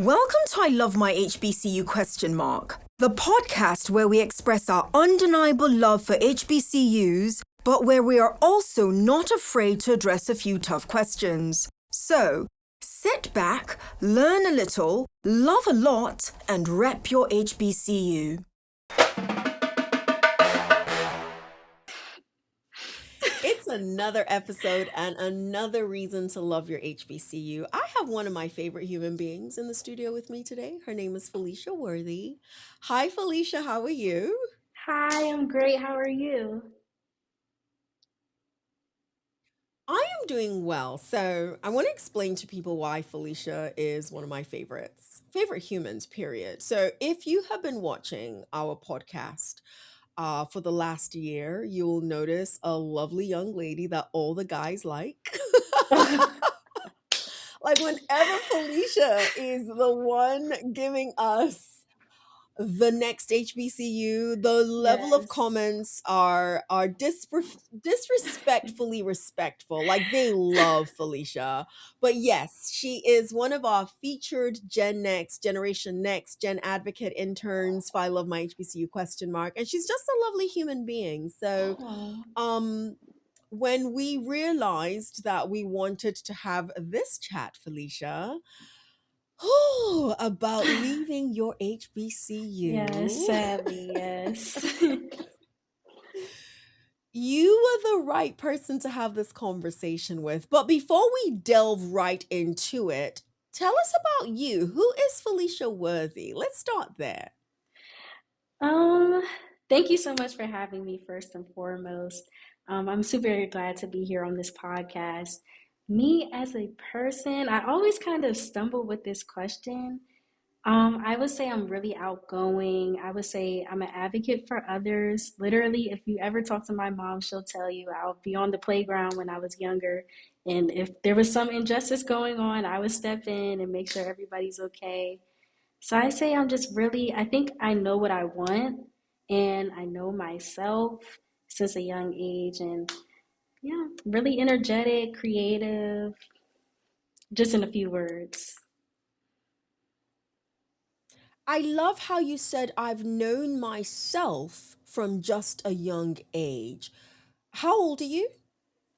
Welcome to I Love My HBCU ? The podcast where we express our undeniable love for HBCUs, but where we are also not afraid to address a few tough questions. So, sit back, learn a little, love a lot, and rep your HBCU. It's another episode and another reason to love your HBCU. I have one of my favorite human beings in the studio with me today. Her name is Felicia Worthy. Hi, Felicia. How are you? Hi, I'm great. How are you? I am doing well. So, I want to explain to people why Felicia is one of my favorite humans, period. So, if you have been watching our podcast, for the last year, you'll notice a lovely young lady that all the guys like. Like whenever Felicia is the one giving us the next HBCU, the level of Yes. comments are disrespectfully respectful. Like they love Felicia. But yes, she is one of our featured Generation Next, Gen Advocate interns for I Love My HBCU ? And she's just a lovely human being. So Oh, um when we realized that we wanted to have this chat, Felicia, about leaving your yes, HBCU, sadly, yes. you were the right person to have this conversation with. But before we delve right into it, tell us about you. Who is Felicia Worthy? Let's start there. Um, Thank you so much for having me first and foremost. I'm super glad to be here on this podcast. Me as a person, I always kind of stumble with this question. I would say I'm really outgoing. I would say I'm an advocate for others. Literally, if you ever talk to my mom, she'll tell you I'll be on the playground when I was younger. And if there was some injustice going on, I would step in and make sure everybody's okay. So I say I'm just really, I think I know what I want and I know myself since a young age. And yeah, really energetic, creative, just in a few words. I love how you said, I've known myself from just a young age. How old are you?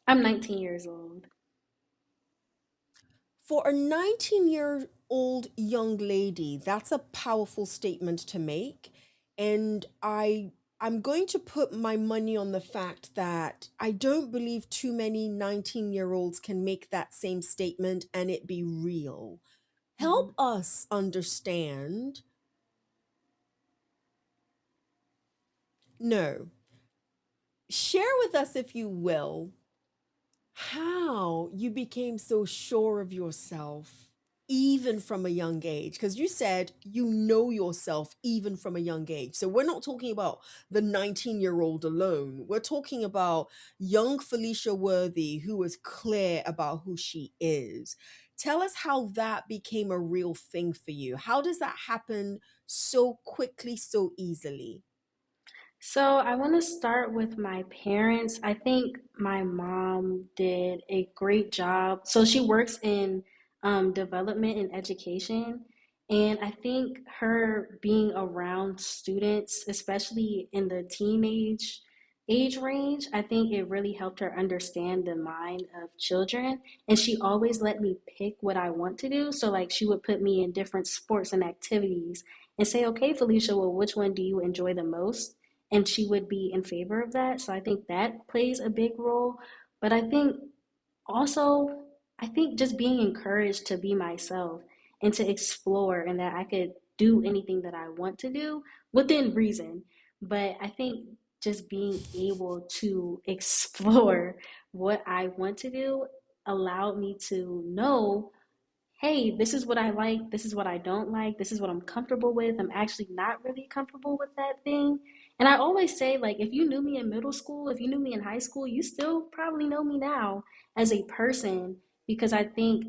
I'm 19 years old. For a 19-year-old young lady, that's a powerful statement to make. And I'm going to put my money on the fact that I don't believe too many 19-year-olds can make that same statement and it be real. Help Mhm. us understand. No, share with us, if you will, how you became so sure of yourself even from a young age, because you said you know yourself even from a young age. So we're not talking about the 19-year-old alone. We're talking about young Felicia Worthy who is clear about who she is. Tell us how that became a real thing for you. How does that happen so quickly, so easily? So I want to start with my parents. I think my mom did a great job. So she works in development and education. And I think her being around students, especially in the teenage age range, I think it really helped her understand the mind of children. And she always let me pick what I want to do. So, like, she would put me in different sports and activities and say, okay, Felicia, well, which one do you enjoy the most? And she would be in favor of that. So I think that plays a big role. But I think also, I think just being encouraged to be myself and to explore and that I could do anything that I want to do within reason. But I think just being able to explore what I want to do allowed me to know, hey, this is what I like, this is what I don't like, this is what I'm comfortable with. I'm actually not really comfortable with that thing. And I always say, like, if you knew me in middle school, if you knew me in high school, you still probably know me now as a person because I think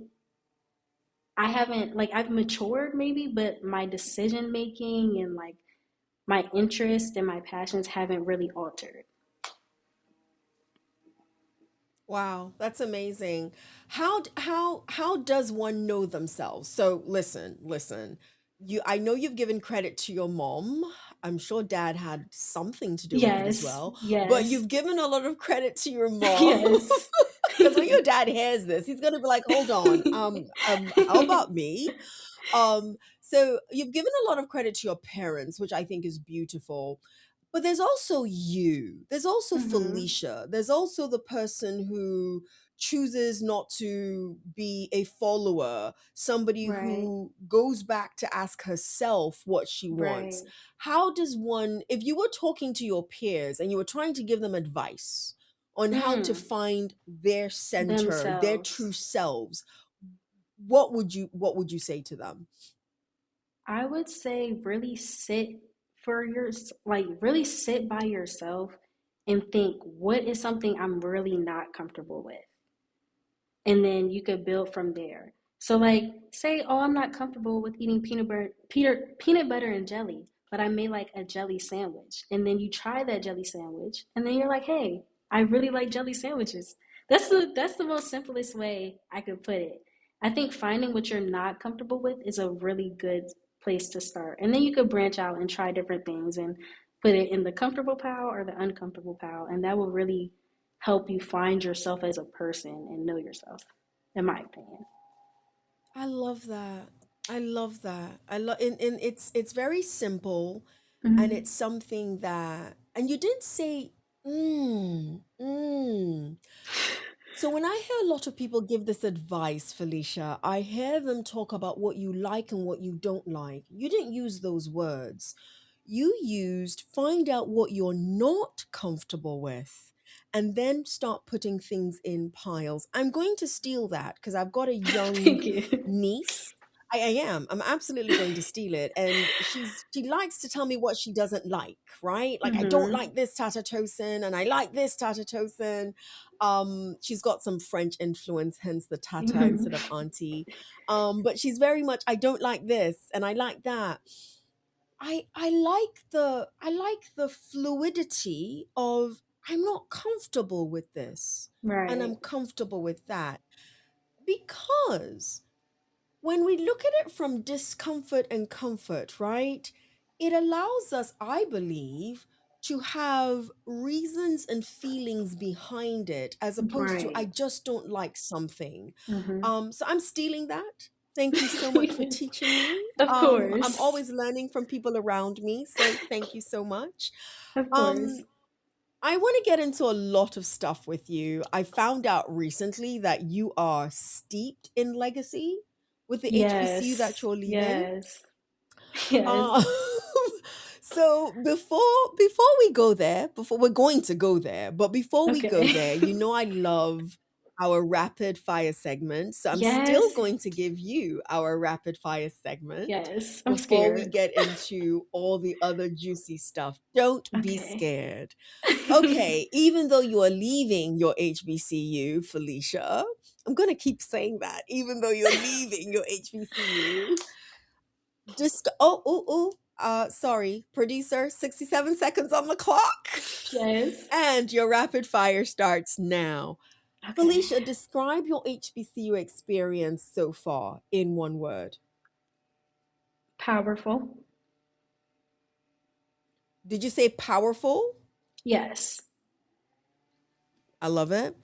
I haven't, like, I've matured maybe, but my decision making and like my interest and my passions haven't really altered. Wow, that's amazing. How does one know themselves? So listen. I know you've given credit to your mom. I'm sure dad had something to do with it as Yes, well, but yes, you've given a lot of credit to your mom. yes. Because when your dad hears this, he's gonna be like, "Hold on, how about me?" So you've given a lot of credit to your parents, which I think is beautiful. But there's also you. There's also Hmm. Felicia. There's also the person who chooses not to be a follower, somebody Right, who goes back to ask herself what she wants. right. How does one, if you were talking to your peers and you were trying to give them advice on how to Mm, find their center, their true themselves. selves, what would you say to them? I would say really sit for your, like really sit by yourself and think, what is something I'm really not comfortable with? And then you could build from there. So like say, oh, I'm not comfortable with eating peanut butter and jelly, but I made like a jelly sandwich. And then you try that jelly sandwich and then you're like, hey, I really like jelly sandwiches. That's the most simplest way I could put it. I think finding what you're not comfortable with is a really good place to start. And then you could branch out and try different things and put it in the comfortable pile or the uncomfortable pile. And that will really help you find yourself as a person and know yourself, in my opinion. I love that. I love that. I love and it's very simple and Mm-hmm. it's something that and you didn't say mm, mm. So when I hear a lot of people give this advice, Felicia, I hear them talk about what you like and what you don't like. You didn't use those words. You used find out what you're not comfortable with and then start putting things in piles. I'm going to steal that because I've got a young Thank you. niece. I am. I'm absolutely going to steal it. And she likes to tell me what she doesn't like, right? Like I don't Mm-hmm. like this tatatosin and I like this tatatosin. She's got some French influence, hence the tata Mm-hmm. instead of auntie. But she's very much I don't like this and I like that. I like the fluidity of I'm not comfortable with this and Right. I'm comfortable with that because when we look at it from discomfort and comfort, right, it allows us, I believe, to have reasons and feelings behind it as opposed to I Right. just don't like something. Mm-hmm. So I'm stealing that. Thank you so much for teaching me. Of I'm course. always learning from people around me, so thank you so much. Of course. Um, I want to get into a lot of stuff with you. I found out recently that you are steeped in legacy with the HBCU that Yes. you're leaving. Yes. Yes. Uh, so before we go there, before we're going to go there, but before we go Okay. there, you know I love our rapid fire segment. So I'm still Yes. going to give you our rapid fire segment Yes. I'm before we scared. get into all the other juicy stuff. Don't be Okay. scared. Okay, even though you are leaving your HBCU, Felicia, I'm going to keep saying that. Even though you're leaving your HBCU, just sorry, producer, 67 seconds on the clock. Yes. And your rapid fire starts now. Okay. Felicia, describe your HBCU experience so far in one word. Powerful. Did you say powerful? Yes. I love it.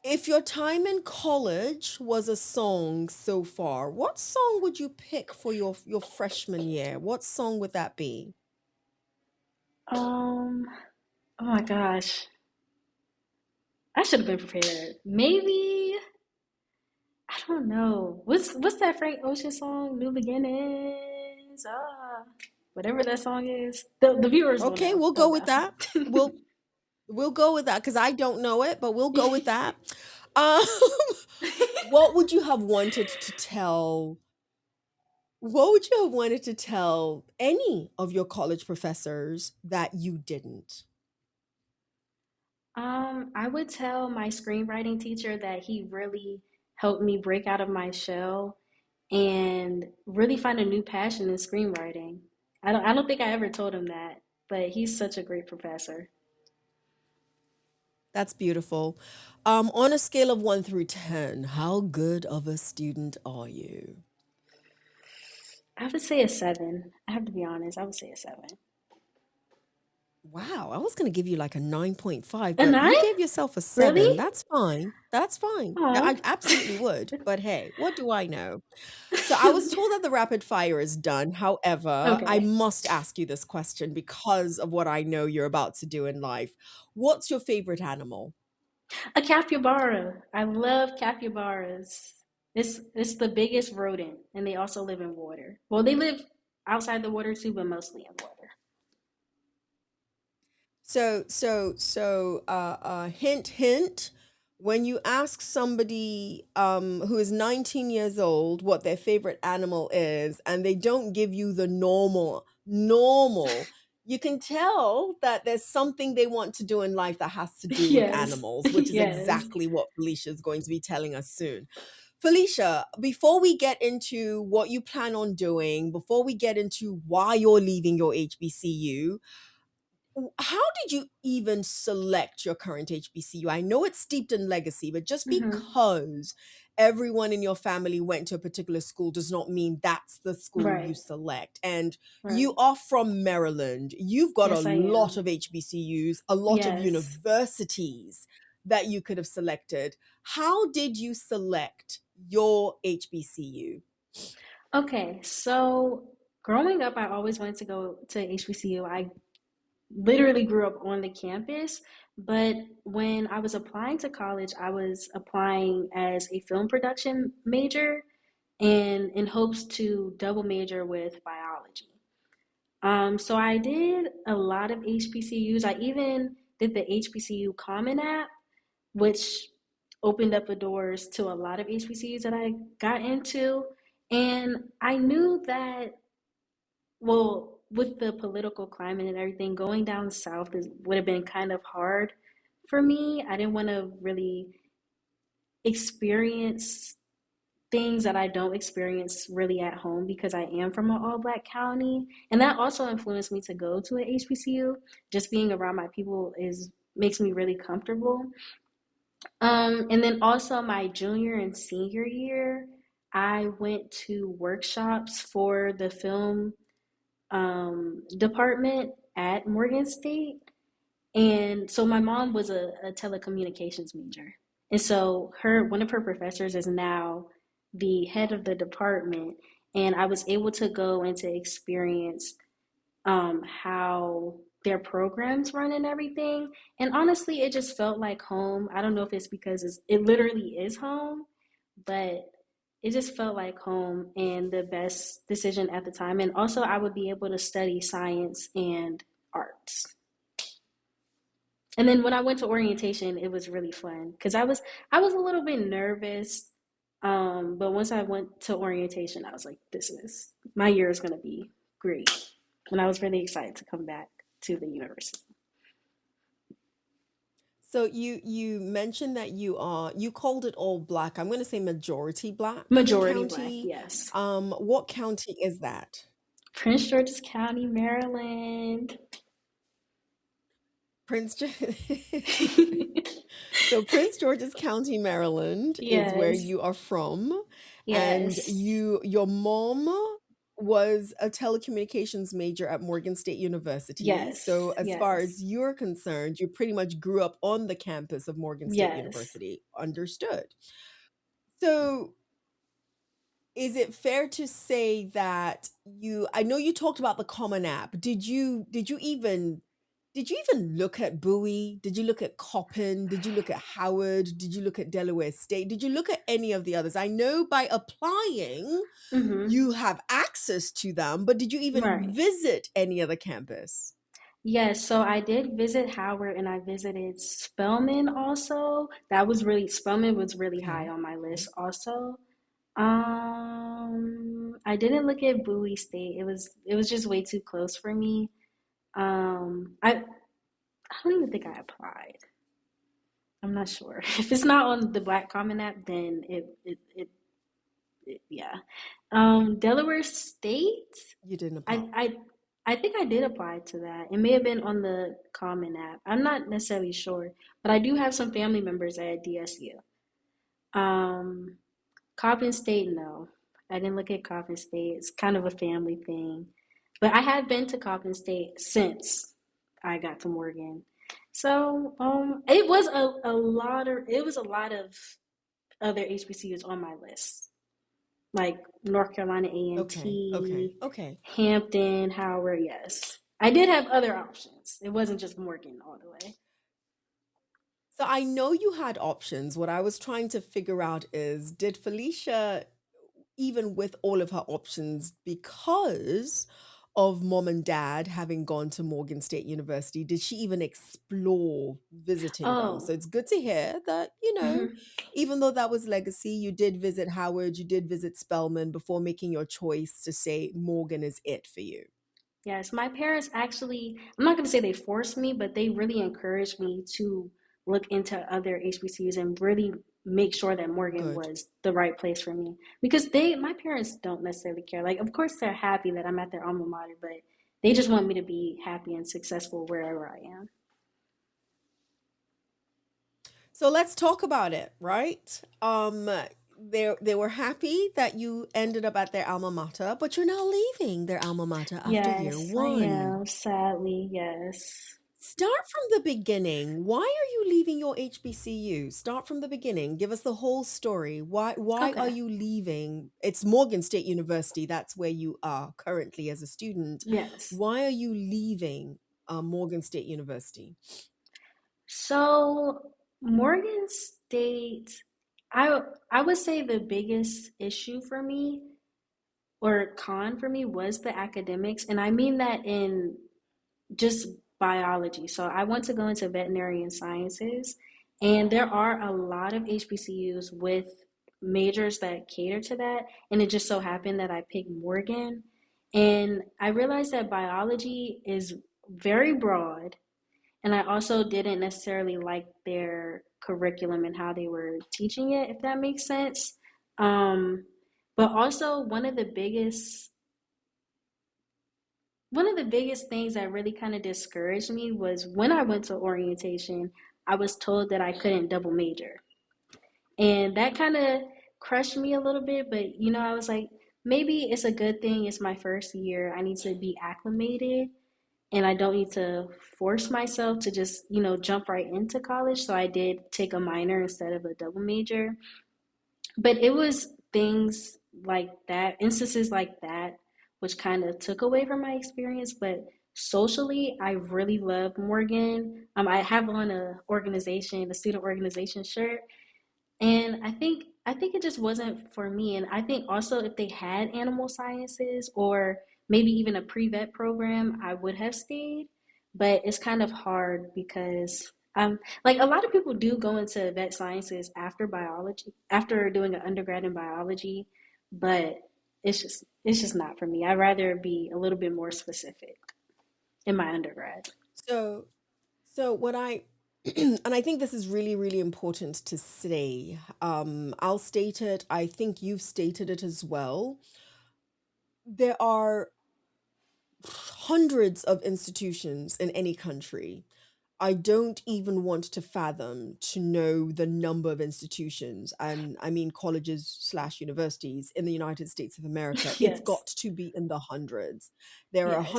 If your time in college was a song so far, what song would you pick for your freshman year? What song would that be? Um. Oh my gosh. I should have been prepared. Maybe I don't know. What's that Frank Ocean song? New Beginnings. Whatever that song is. The viewers will Okay, know. we'll They'll go with that. know. We'll go with that because I don't know it, but we'll go with that. Um, what would you have wanted to tell? What would you have wanted to tell any of your college professors that you didn't? I would tell my screenwriting teacher that he really helped me break out of my shell and really find a new passion in screenwriting. I don't think I ever told him that, but he's such a great professor. That's beautiful. On a scale of 1 through 10, how good of a student are you? I would say a seven. I have to be honest. I would say a seven. Wow, I was going to give you like a 9.5, A but nine? you gave yourself a seven. Really? That's fine. That's fine. I Oh, absolutely would. But hey, what do I know? So I was told that the rapid fire is done. However, I okay. must ask you this question because of what I know you're about to do in life. What's your favorite animal? A capybara. I love capybaras. It's the biggest rodent, and they also live in water. Well, they live outside the water too, but mostly in water. Hint, hint. When you ask somebody who is 19 years old what their favorite animal is, and they don't give you the normal, you can tell that there's something they want to do in life that has to do with Yes, animals, which is yes. exactly what Felicia is going to be telling us soon. Felicia, before we get into what you plan on doing, before we get into why you're leaving your HBCU, how did you even select your current HBCU? I know it's steeped in legacy, but just Hmm. because everyone in your family went to a particular school does not mean that's the school you Right, select. And right. you are from Maryland. You've got a Yes, I lot am. of HBCUs, a lot of Yes. universities that you could have selected. How did you select your HBCU? Okay, so growing up, I always wanted to go to HBCU. I literally grew up on the campus, but when I was applying to college, I was applying as a film production major and in hopes to double major with biology. So I did a lot of HBCUs. I even did the HBCU Common App, which opened up the doors to a lot of HBCUs that I got into. And I knew that, well, with the political climate and everything, going down south would have been kind of hard for me. I didn't want to really experience things that I don't experience really at home because I am from an all black county. And that also influenced me to go to an HBCU. Just being around my people is makes me really comfortable. And then also my junior and senior year, I went to workshops for the film department at Morgan State. And so my mom was a telecommunications major. And so one of her professors is now the head of the department. And I was able to go and to experience how their programs run and everything. And honestly, it just felt like home. I don't know if it's because it literally is home, but it just felt like home and the best decision at the time. And also, I would be able to study science and arts. And then when I went to orientation, it was really fun because I was a little bit nervous, but once I went to orientation, I was like, "This is my year is going to be great," and I was really excited to come back to the university. So you mentioned that you called it all black. I'm going to say majority black Majority black, county. yes. What county is that? Prince George's County, Maryland. Prince So Prince George's County, Maryland is where Yes, you are from, and yes, your mom was a telecommunications major at Morgan State University. yes, So as far yes, as you're concerned, you pretty much grew up on the campus of Morgan State yes. University. Understood. So is it fair to say that I know you talked about the Common App. Did you even look at Bowie? Did you look at Coppin? Did you look at Howard? Did you look at Delaware State? Did you look at any of the others? I know by applying Mm-hmm. you have access to them, but did you even Right. visit any other campus? Yes, so I did visit Howard and I visited Spelman also. Spelman was really high Okay. on my list Okay. also. I didn't look at Bowie State. It was just way too close for me. I don't even think I applied. I'm not sure. If it's not on the Black Common app, then yeah. Delaware State. You didn't I apply. I I think I did apply to that. It may have been on the Common app. I'm not necessarily sure, but I do have some family members at DSU. Um, Coppin State, no. I didn't look at Coppin State. It's kind of a family thing. But I have been to Coppin State since I got to Morgan. So, it was a lot of other HBCUs on my list. Like North Carolina Okay, okay, A&T, okay. Hampton, Howard, yes. I did have other options. It wasn't just Morgan all the way. So I know you had options. What I was trying to figure out is, did Felicia, even with all of her options, because of mom and dad having gone to Morgan State University, did she even explore visiting them? So Oh, it's good to hear that, mhm. even though that was legacy, you did visit Howard, you did visit Spelman before making your choice to say Morgan is it for you. Yes, my parents actually, I'm not going to say they forced me, but they really encouraged me to look into other HBCUs and really make sure that Morgan Good. was the right place for me. Because my parents don't necessarily care. Like, of course, they're happy that I'm at their alma mater, but they just want me to be happy and successful wherever I am. So let's talk about it, right? They were happy that you ended up at their alma mater, but you're now leaving their alma mater after year Yes, I one. am. Sadly, yes. Start from the beginning. Why are you leaving your HBCU? Start from the beginning. Give us the whole story. Why are Okay. you leaving? It's Morgan State University. That's where you are currently as a student. Yes. Why are you leaving Morgan State University? So Morgan State, I would say the biggest issue for me or con for me was the academics, and I mean that in just biology. So I want to go into veterinary sciences, and there are a lot of HBCUs with majors that cater to that, and it just so happened that I picked Morgan, and I realized that biology is very broad, and I also didn't necessarily like their curriculum and how they were teaching it, if that makes sense. Um, but also one of the biggest things that really kind of discouraged me was when I went to orientation, I was told that I couldn't double major. And that kind of crushed me a little bit, but I was like, maybe it's a good thing. It's my first year. I need to be acclimated and I don't need to force myself to just, jump right into college. So I did take a minor instead of a double major. But it was things like that, instances like that, which kind of took away from my experience. But socially, I really love Morgan. I have on a student organization shirt, and I think it just wasn't for me. And I think also if they had animal sciences or maybe even a pre-vet program, I would have stayed. But it's kind of hard because like a lot of people do go into vet sciences after biology, after doing an undergrad in biology, but it's just not for me. I'd rather be a little bit more specific in my undergrad. So what I and I think this is really, really important to say. I'll state it. I think you've stated it as well. There are hundreds of institutions in any country. I don't even want to fathom to know the number of institutions, and I mean colleges slash universities in the United States of America. It's Yes, got to be in the hundreds. There are yes,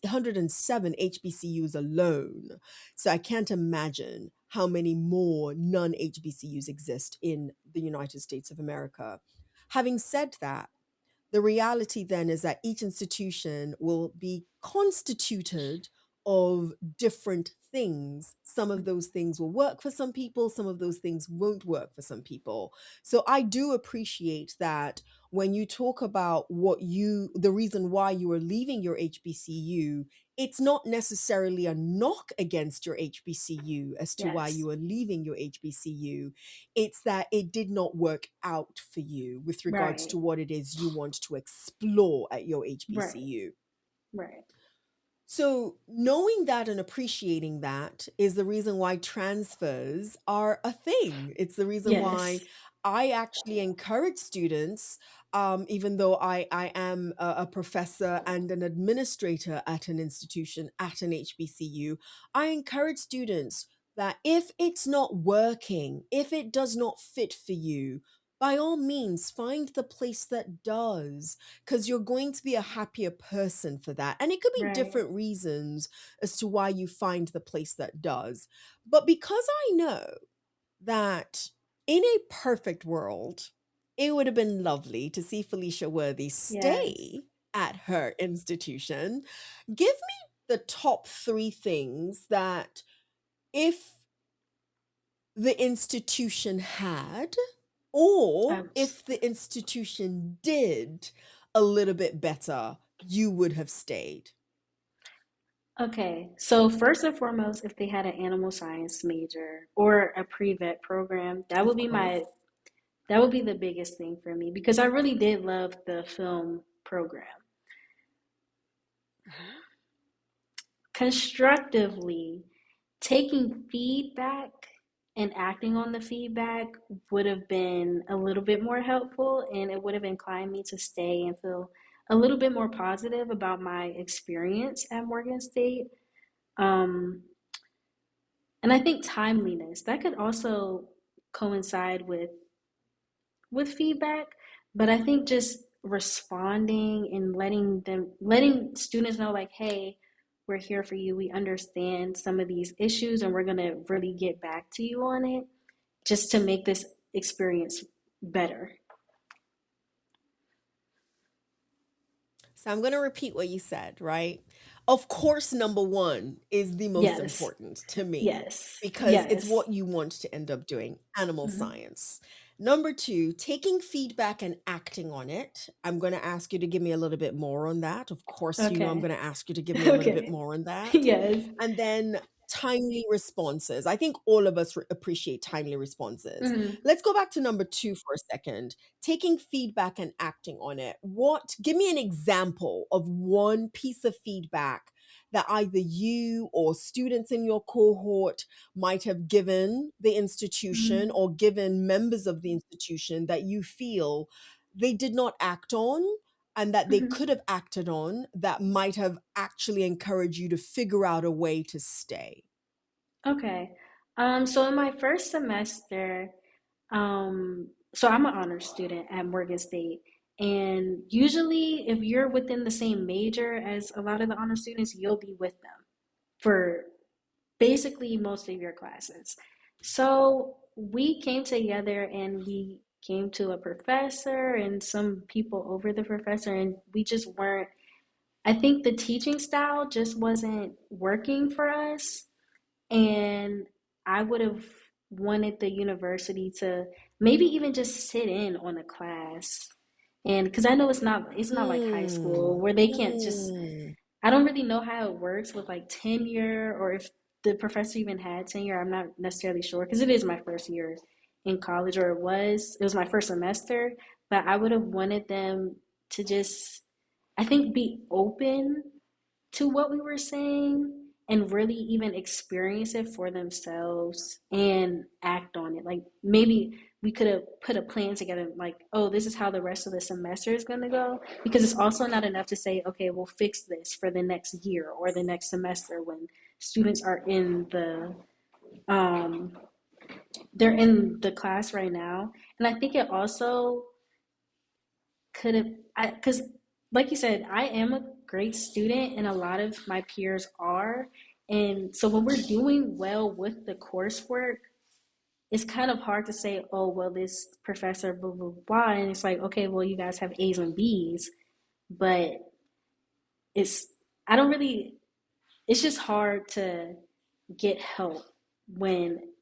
107 HBCUs alone. So I can't imagine how many more non HBCUs exist in the United States of America. Having said that, the reality then is that each institution will be constituted of different things. Some of those things will work for some people, some of those things won't work for some people. So I do appreciate that when you talk about the reason why you are leaving your HBCU, it's not necessarily a knock against your HBCU as to why yes. you are leaving your HBCU. It's that it did not work out for you with regards Right, to what it is you want to explore at your right, HBCU. right. So, knowing that and appreciating that is the reason why transfers are a thing. It's the reason why Yes. I actually encourage students, even though I am a professor and an administrator at an institution, at an HBCU, I encourage students that if it's not working, if it does not fit for you, by all means, find the place that does, because you're going to be a happier person for that. And it could be Right, different reasons as to why you find the place that does. But because I know that in a perfect world, it would have been lovely to see Felicia Worthy yes. stay at her institution. Give me the top three things that if the institution had, or Ouch. if the institution did a little bit better, you would have stayed. Okay, so first and foremost, if they had an animal science major or a pre-vet program, Of course. that would be the biggest thing for me because I really did love the film program. Mhm. Constructively, taking feedback and acting on the feedback would have been a little bit more helpful and it would have inclined me to stay and feel a little bit more positive about my experience at Morgan State. Um, and I think timeliness that could also coincide with feedback, but I think just responding and letting students know like, hey, we're here for you. We understand some of these issues and we're going to really get back to you on it just to make this experience better. So I'm going to repeat what you said, right? Of course, number one is the most Yes. important to me Yes. because it's Yes. what you want to end up doing, animal Mhm. science. Number two, taking feedback and acting on it. I'm going to ask you to give me a little bit more on that. Of course, I'm Okay. going to ask you to give me a little bit Okay. more on that. Yes. And then timely responses. I think all of us appreciate timely responses. Mhm. Let's go back to number two for a second, taking feedback and acting on it. Give me an example of one piece of feedback that either you or students in your cohort might have given the institution Mhm. or given members of the institution that you feel they did not act on and that they Mhm. could have acted on that might have actually encouraged you to figure out a way to stay. Okay. So in my first semester, so I'm an honors student at Morgan State, and usually if you're within the same major as a lot of the honor students, you'll be with them for basically most of your classes. So we came together and we came to a professor and some people over the professor, and we just weren't, I think the teaching style just wasn't working for us. And I would have wanted the university to maybe even just sit in on a class. And because I know it's not like high school Mm, where they can't just, mm. I don't really know how it works with like tenure or if the professor even had tenure. I'm not necessarily sure because it is my first year in college, or it was my first semester, but I would have wanted them to just, I think, be open to what we were saying and really even experience it for themselves and act on it. Like maybe we could have put a plan together, like, oh, this is how the rest of the semester is going to go. Because it's also not enough to say, okay, we'll fix this for the next year or the next semester when students are um, they're in the class right now. And I think it also could have, because like you said, I am a great student and a lot of my peers are. And so when we're doing well with the coursework, it's kind of hard to say, oh, well, this professor, blah, blah, blah. And it's like, okay, well, you guys have A's and B's, but it's, I don't really, it's just hard to get help when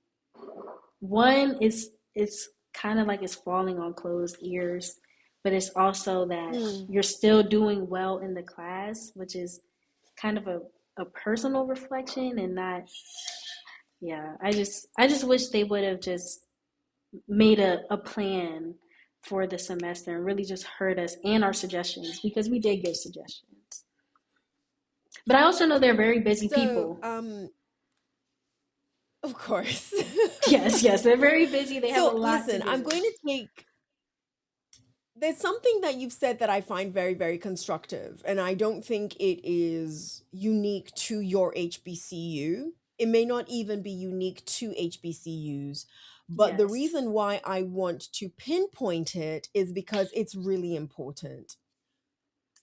one is it's kind of like it's falling on closed ears, but it's also that Mm. you're still doing well in the class, which is kind of a personal reflection and not, yeah, I just wish they would have just made a plan for the semester and really just heard us and our suggestions because we did give suggestions. But I also know they're very busy So, people. Of course. Yes, yes, they're very busy. They have a So lot to listen, I'm do. going to take there's something that you've said that I find very, very constructive, and I don't think it is unique to your HBCU. It may not even be unique to HBCUs, but the Yes, reason why I want to pinpoint it is because it's really important.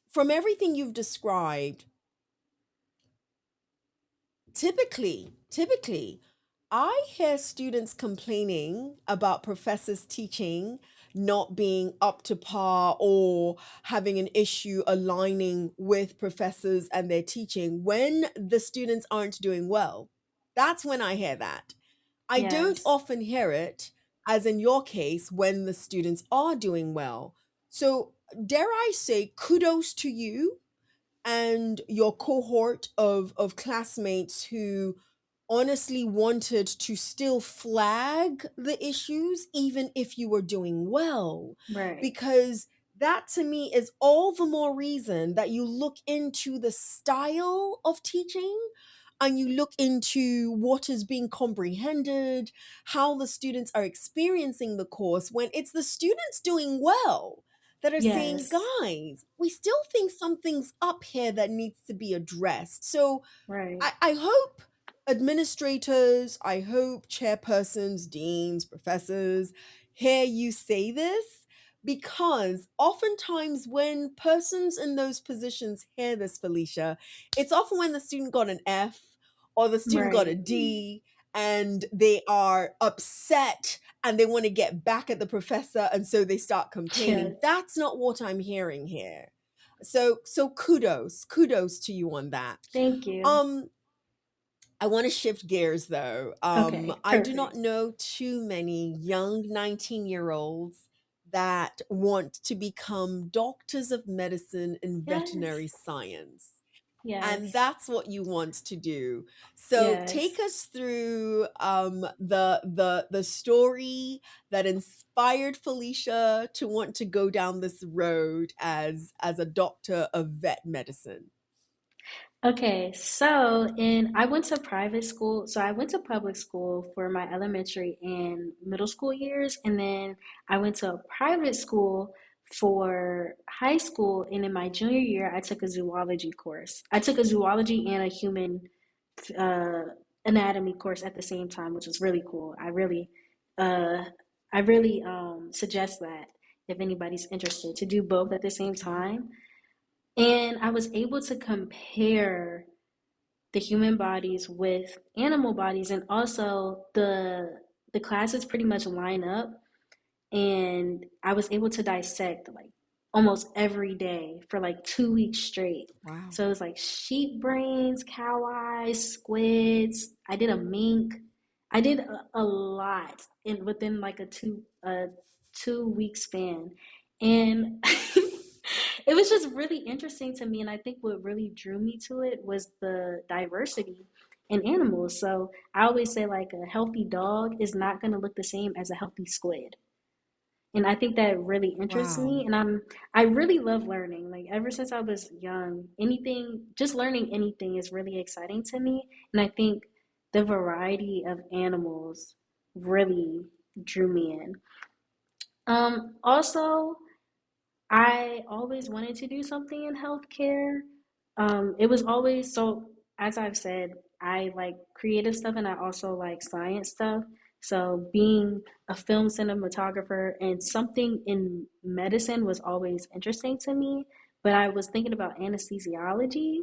From everything you've described, typically, I hear students complaining about professors teaching not being up to par or having an issue aligning with professors and their teaching when the students aren't doing well. That's when I hear that. I don't yes, often hear it, as in your case, when the students are doing well. So, dare I say, kudos to you and your cohort of classmates who honestly wanted to still flag the issues even if you were doing well, right. because that to me is all the more reason that you look into the style of teaching and you look into what is being comprehended, how the students are experiencing the course when it's the students doing well that are saying, Yes, guys, we still think something's up here that needs to be addressed. So right, I hope administrators, I hope chairpersons, deans, professors hear you say this, because oftentimes when persons in those positions hear this, Felicia, it's often when the student got an F or the student got a right. D and they are upset and they want to get back at the professor and so they start complaining. Yes, That's not what I'm hearing here. So kudos to you on that. thank you. um I want to shift gears though. Okay, I do not perfect. know too many young 19-year-olds that want to become doctors of medicine in veterinary Yes, science. And yes, that's what you want to do. So take yes. us through the story that inspired Felicia to want to go down this road as a doctor of vet medicine. Okay, so in I went to private school. So I went to public school for my elementary and middle school years, and then I went to a private school for high school. And in my junior year, I took a zoology course. I took a zoology and a human uh, anatomy course at the same time, which was really cool. Uh, I really suggest that if anybody's interested to do both at the same Okay. time. And I was able to compare the human bodies with animal bodies, and also the classes pretty much line up, and I was able to dissect like almost every day for like 2 weeks straight. Wow. So it was like sheep brains, cow eyes, squids. I did a mink. I did a lot in within like a 2 week span, and it was just really interesting to me. And I think what really drew me to it was the diversity in animals. So I always say like a healthy dog is not going to look the same as a healthy squid, and I think that really interests Wow. me. And I really love learning. Like ever since I was young, anything, just learning anything is really exciting to me. And I think the variety of animals really drew me in. Also, I always wanted to do something in healthcare. It was always so, as I've said, I like creative stuff and I also like science stuff. So, being a film cinematographer and something in medicine was always interesting to me. But I was thinking about anesthesiology.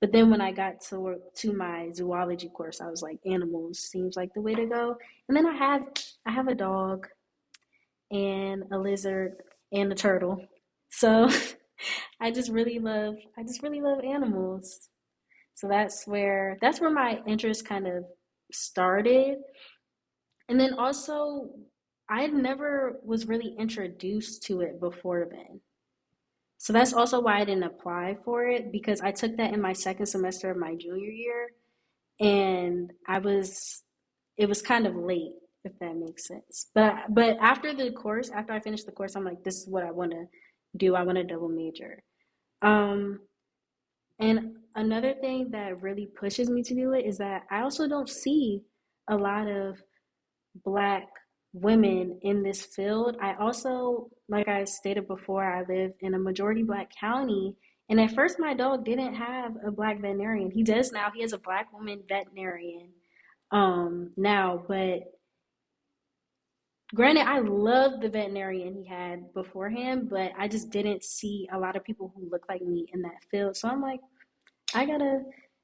But then when I got to my zoology course, I was like, animals seems like the way to go. And then I have a dog and a lizard and a turtle. So I just really love animals. So that's where my interest kind of started. And then also I never was really introduced to it before then. So that's also why I didn't apply for it, because I took that in my second semester of my junior year, and it was kind of late, if that makes sense. But after I finished the course, I'm like, this is what I want to do. I want to double major. Um, and another thing that really pushes me to do it is that I also don't see a lot of Black women in this field. I also, like I stated before, I live in a majority Black county. And at first, my dog didn't have a Black veterinarian. He does now. He has a Black woman veterinarian now. But granted, I loved the veterinarian he had beforehand, but I just didn't see a lot of people who look like me in that field. So I'm like, I gotta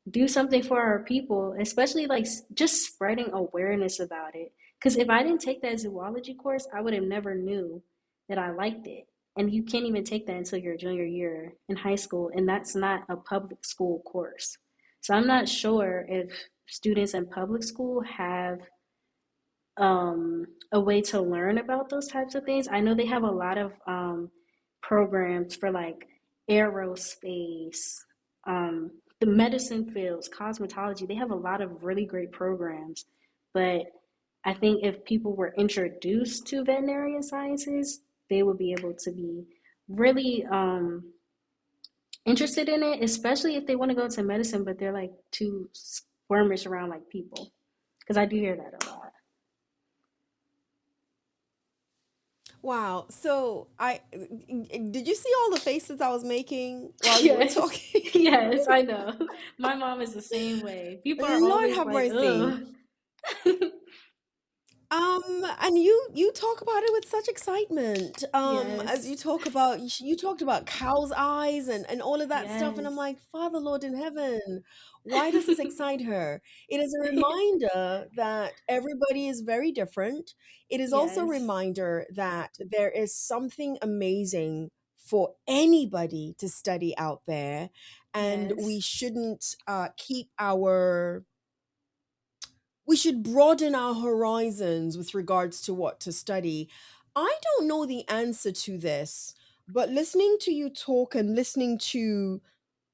do something for our people, especially like just spreading awareness about it. Because if I didn't take that zoology course, I would have never knew that I liked it. And you can't even take that until your junior year in high school, and that's not a public school course. So I'm not sure if students in public school have a way to learn about those types of things. I know they have a lot of programs for like aerospace, the medicine fields, cosmetology. They have a lot of really great programs. But I think if people were introduced to veterinarian sciences, they would be able to be really interested in it, especially if they want to go into medicine, but they're like too squirmish around like people. Because I do hear that a lot. Wow. So I did you see all the faces I was making while you were Yes, talking? yes, I know. My mom is the same way. People are Lord always have like, mercy. ugh. And you talk about it with such excitement. As you Yes, talk about you talked about cow's eyes and all of that stuff, and I'm yes. like, Father Lord in heaven, why does this excite her? It is a reminder that everybody is very different. It is also a Yes, reminder that there is something amazing for anybody to study out there, and we yes. shouldn't keep our we should broaden our horizons with regards to what to study. I don't know the answer to this, but listening to you talk and listening to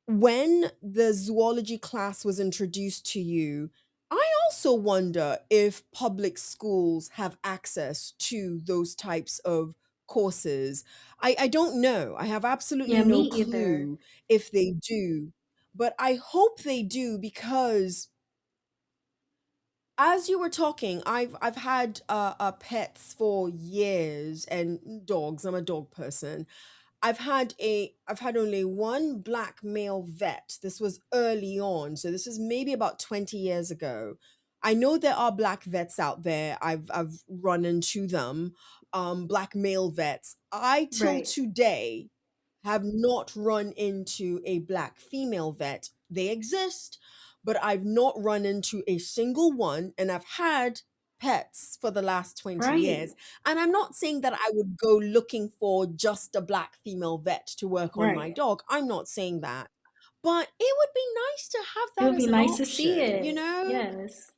when the zoology class was introduced to you, I also wonder if public schools have access to those types of courses. I don't know. I have absolutely Yeah, me no either. clue if they do, but I hope they do because as you were talking, I've had pets for years and dogs. I'm a dog person. I've had only one black male vet. This was early on, so this is maybe about 20 years ago. I know there are black vets out there. I've run into them, black male vets. I till Right, today have not run into a black female vet. They exist, but I've not run into a single one, and I've had pets for the last 20 right, years. And I'm not saying that I would go looking for just a black female vet to work on my right. dog. I'm not saying that. But it would be nice to have It that would be as an nice to see option, you it. know? Yes,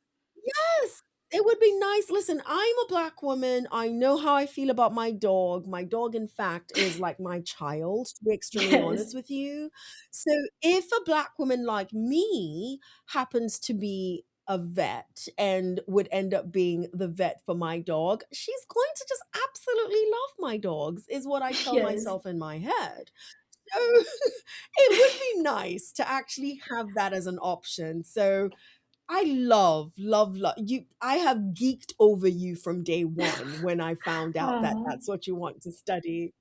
Yes, it would be nice. Listen, I'm a black woman. I know how I feel about my dog. My dog, in fact, is like my child, to be extremely honest yes, with you. So if a black woman like me happens to be a vet and would end up being the vet for my dog, she's going to just absolutely love my dogs, is what I tell yes. myself in my head. So it would be nice to actually have that as an option. So I love you. I have geeked over you from day one when I found out that Oh, that's what you want to study.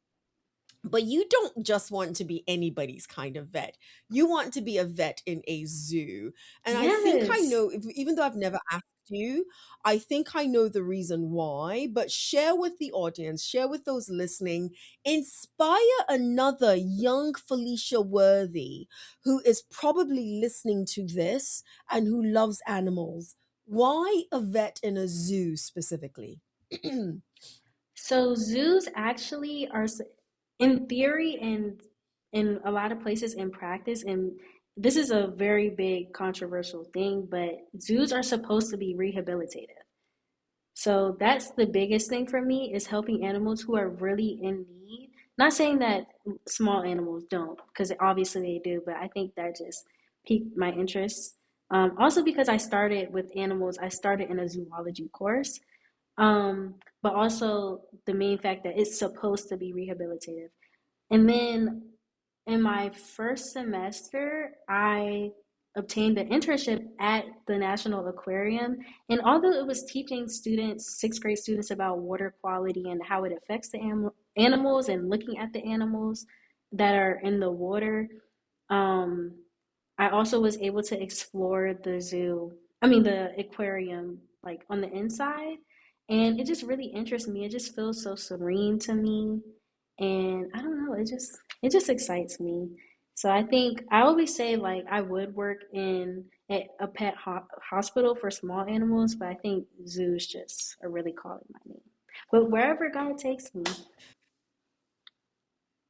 But you don't just want to be anybody's kind of vet. You want to be a vet in a zoo. And I think I yes. know, even though I've never asked you, I think I know the reason why. But share with the audience, share with those listening, inspire another young Felicia Worthy who is probably listening to this and who loves animals. Why a vet in a zoo specifically? So zoos actually are, in theory and in a lot of places in practice, and this is a very big controversial thing, but zoos are supposed to be rehabilitative. So that's the biggest thing for me is helping animals who are really in need. Not saying that small animals don't, because obviously they do, but I think that just piqued my interest. Also because I started with animals, I started in a zoology course. But also the main fact that it's supposed to be rehabilitative. And then in my first semester, I obtained an internship at the National Aquarium. And although it was teaching students, sixth grade students, about water quality and how it affects the animals and looking at the animals that are in the water, um, I also was able to explore the zoo, I mean, the aquarium, like on the inside. And it just really interests me. It just feels so serene to me. And I don't know, it just excites me. So I think I always say like I would work in a pet hospital for small animals, but I think zoos just are really calling my name. But wherever God takes me.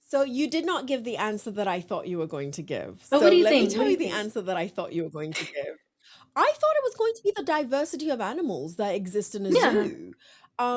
So you did not give the answer that I thought you were going to give. But what So do you let me think? What tell do you you the think? answer that I thought you were going to give. I thought it was going to be the diversity of animals that exist in a Yeah. zoo,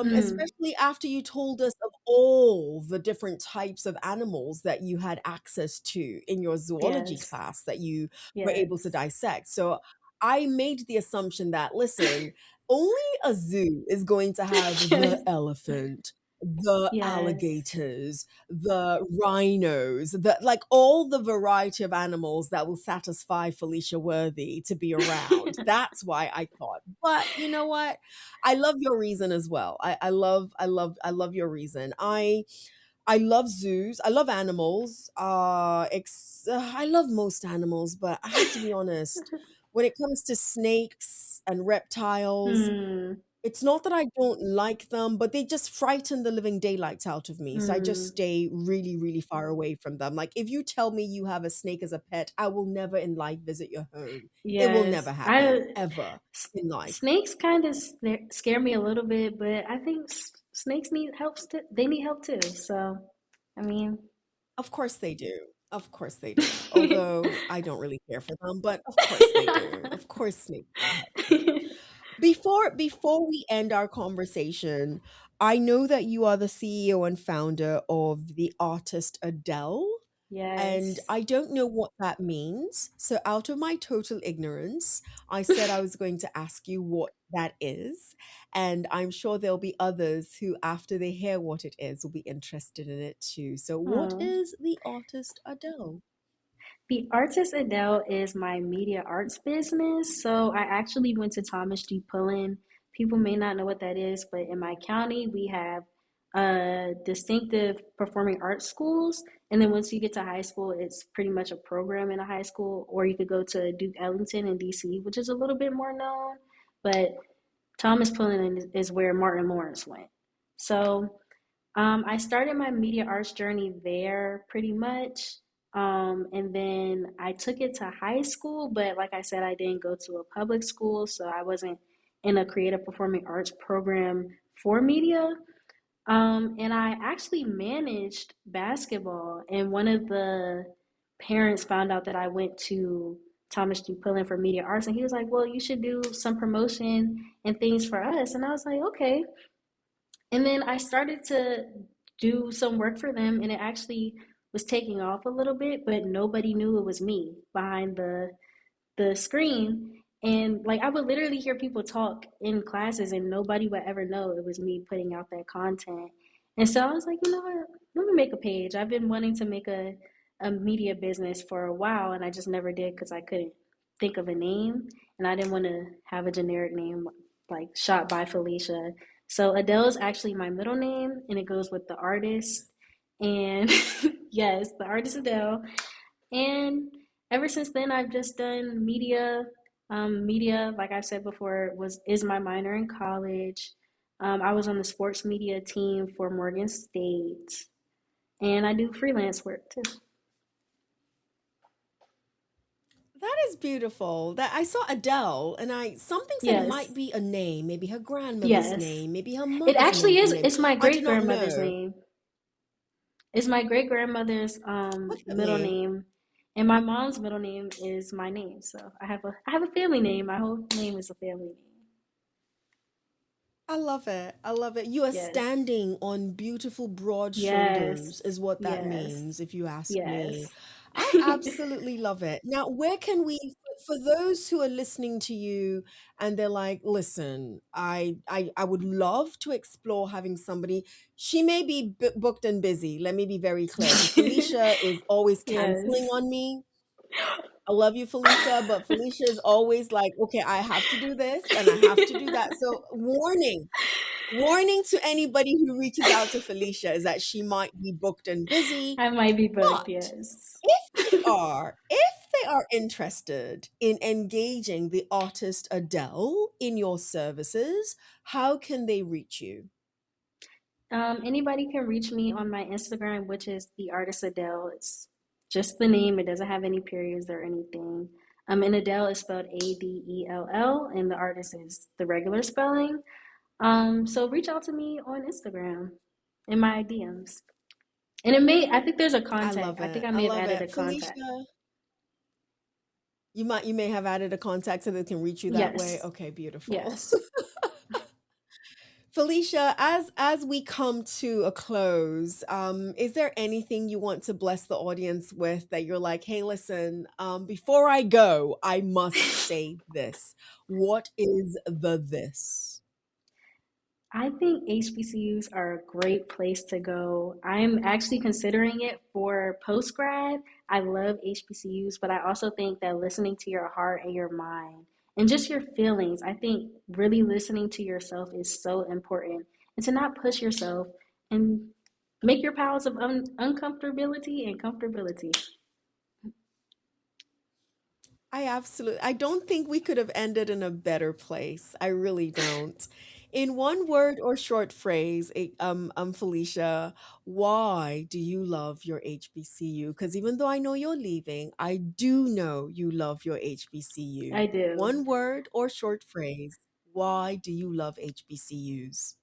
Mm. especially after you told us of all the different types of animals that you had access to in your zoology Yes. class that you were able to Yes. dissect. So I made the assumption that, listen, only a zoo is going to have the Yes. elephant, the Yes. alligators, the rhinos, the like all the variety of animals that will satisfy Felicia Worthy to be around. That's why I thought. But you know what? I love your reason as well. I love your reason. I love zoos. I love animals. I love most animals, but I have to be honest. When it comes to snakes and reptiles, Hmm. it's not that I don't like them, but they just frighten the living daylights out of me. So I just Hmm. stay really, really far away from them. Like if you tell me you have a snake as a pet, I will never in life visit your home. It will Yes. never happen, I ever in life. snakes kind of scare me a little bit, but I think snakes need help. They need help too. So, I mean, Of course they do. Of course they do. Although I don't really care for them, but of course they do. Of course snakes need help too. Before we end our conversation, I know that you are the CEO and founder of the artist Adele. And yes. I don't know what that means. So, out of my total ignorance, I said I was going to ask you what that is. And I'm sure there'll be others who, after they hear what it is, will be interested in it too. So, what Oh. is the artist Adele? The Artist Adele is my media arts business. So I actually went to Thomas G. Pullen. People may not know what that is, but in my county, we have distinctive performing arts schools. And then once you get to high school, it's pretty much a program in a high school, or you could go to Duke Ellington in DC, which is a little bit more known. But Thomas Pullen is where Martin Lawrence went. So I started my media arts journey there pretty much. And then I took it to high school, but like I said, I didn't go to a public school, so I wasn't in a creative performing arts program for media. And I actually managed basketball, and one of the parents found out that I went to Thomas G. Pullen for media arts, and he was like, "Well, you should do some promotion and things for us." And I was like, "Okay." And then I started to do some work for them, and it actually was taking off a little bit, but nobody knew it was me behind the screen. And like I would literally hear people talk in classes and nobody would ever know it was me putting out that content. And so I was like, you know what, let me make a page. I've been wanting to make a media business for a while and I just never did because I couldn't think of a name and I didn't want to have a generic name like Shot by Felicia. So Adele is actually my middle name and it goes with the artist. And yes, the artist Adele. And ever since then, I've just done media. Media, like I've said before, was is my minor in college. I was on the sports media team for Morgan State, and I do freelance work too. That is beautiful. That I saw Adele and I something said it might Yes, be a name, maybe her grandmother's yes. name, maybe her It mother's actually is. name. It's my I great did not grandmother's know. name. It's my great grandmother's Look at middle me. name, and my mom's middle name is my name. So I have a family name. My whole name is a family name. I love it. I love it. You are Yes, standing on beautiful broad shoulders, yes, is what that means, yes. if you ask me. Yes. I absolutely love it. Now, where can we, for those who are listening to you and they're like, listen, I would love to explore having somebody. She may be booked and busy. Let me be very clear, because Felicia is always canceling Yes. on me. I love you, Felicia, but Felicia is always like, okay, I have to do this and I have to do that. So, warning to anybody who reaches out to Felicia is that she might be booked and busy, I might be booked, but yes. if they are interested in engaging the artist Adele in your services, how can they reach you? Anybody can reach me on my Instagram, which is the artist Adele. It's just the name. It doesn't have any periods or anything. And Adele is spelled Adell, and the artist is the regular spelling. So reach out to me on Instagram in my DMs. And I think there's a I contact. love I think it. I I may have love added a it. contact. Felicia, you may have added a contact so they can reach you that way. Yes. Okay, beautiful. Yes. Felicia, as we come to a close, is there anything you want to bless the audience with that you're like, hey, listen, before I go, I must say this. What is the this? I think HBCUs are a great place to go. I'm actually considering it for post grad. I love HBCUs, but I also think that listening to your heart and your mind and just your feelings, I think really listening to yourself is so important. And to not push yourself and make your powers of uncomfortability and comfortability. I don't think we could have ended in a better place. I really don't. In one word or short phrase, Felicia, why do you love your HBCU? Because even though I know you're leaving, I do know you love your HBCU. I do. One word or short phrase, why do you love HBCUs?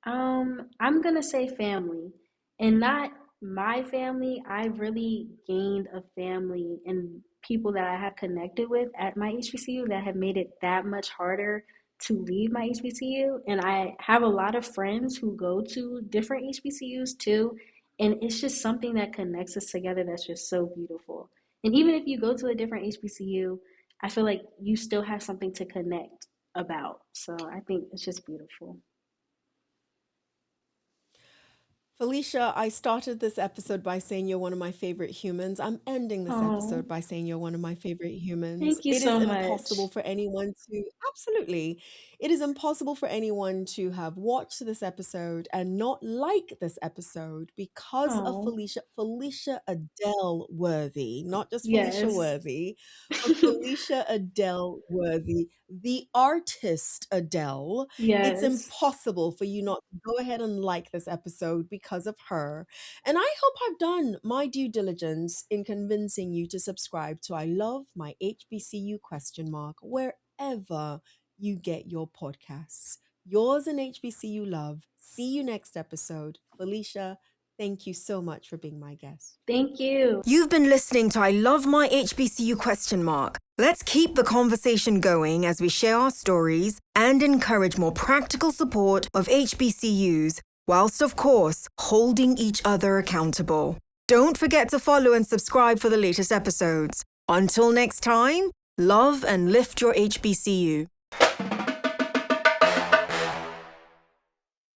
I'm gonna say family, and not my family. I really gained a family and people that I have connected with at my HBCU that have made it that much harder to leave my HBCU. And I have a lot of friends who go to different HBCUs too, and it's just something that connects us together that's just so beautiful. And even if you go to a different HBCU, I feel like you still have something to connect about. So I think it's just beautiful. Felicia, I started this episode by saying you're one of my favorite humans. I'm ending this Oh. episode by saying you're one of my favorite humans. Thank you It is so much. impossible for anyone to, absolutely, it is impossible for anyone to have watched this episode and not like this episode because of Oh, Felicia Adele Worthy, not just Felicia yes. Worthy, but Felicia Adele Worthy, the artist Adele. It's Yes. impossible for you not to go ahead and like this episode because of her. And I hope I've done my due diligence in convincing you to subscribe to I Love My HBCU question mark wherever you get your podcasts. Yours in HBCU love. See you next episode. Felicia, thank you so much for being my guest. Thank you. You've been listening to I Love My HBCU question mark. Let's keep the conversation going as we share our stories and encourage more practical support of HBCUs, whilst of course holding each other accountable. Don't forget to follow and subscribe for the latest episodes. Until next time, love and lift your HBCU.